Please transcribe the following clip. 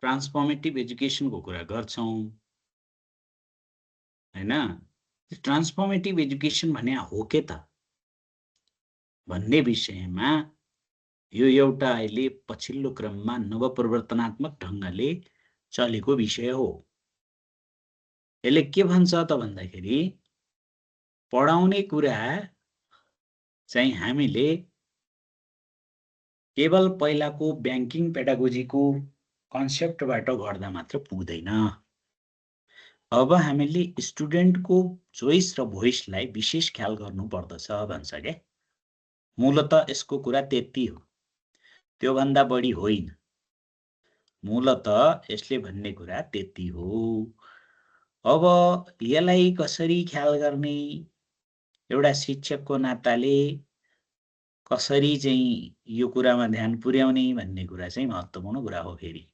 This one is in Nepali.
ट्रान्सफर्मेटिभ एजुकेसनको कुरा गर्छौं हैन। ट्रान्सफर्मेटिभ एजुकेसन भने हो के त भन्ने विषयमा यो एउटा अहिले पछिल्लो क्रममा नवप्रवर्तनात्मक ढंगले चलेको विषय हो। यसले के भन्छ त भन्दाखेरि पढाउने कुरा चाहिँ हामीले केवल पहिलाको ब्याङ्किङ पेडागोजीको कन्सेप्टबाट गर्दा मात्र पुग्दैन। अब हामीले स्टुडेन्टको चोइस र भोइसलाई विशेष ख्याल गर्नुपर्दछ भन्छ के। मूलतः यसको कुरा त्यति हो, त्यो भन्दा बढी होइन। मूलतः यसले भन्ने कुरा त्यति हो। अब यसलाई कसरी ख्याल गर्ने, एउटा शिक्षकको नाताले कसरी चाहिँ यो कुरामा ध्यान पुर्याउने भन्ने कुरा चाहिँ महत्त्वपूर्ण कुरा हो। फेरि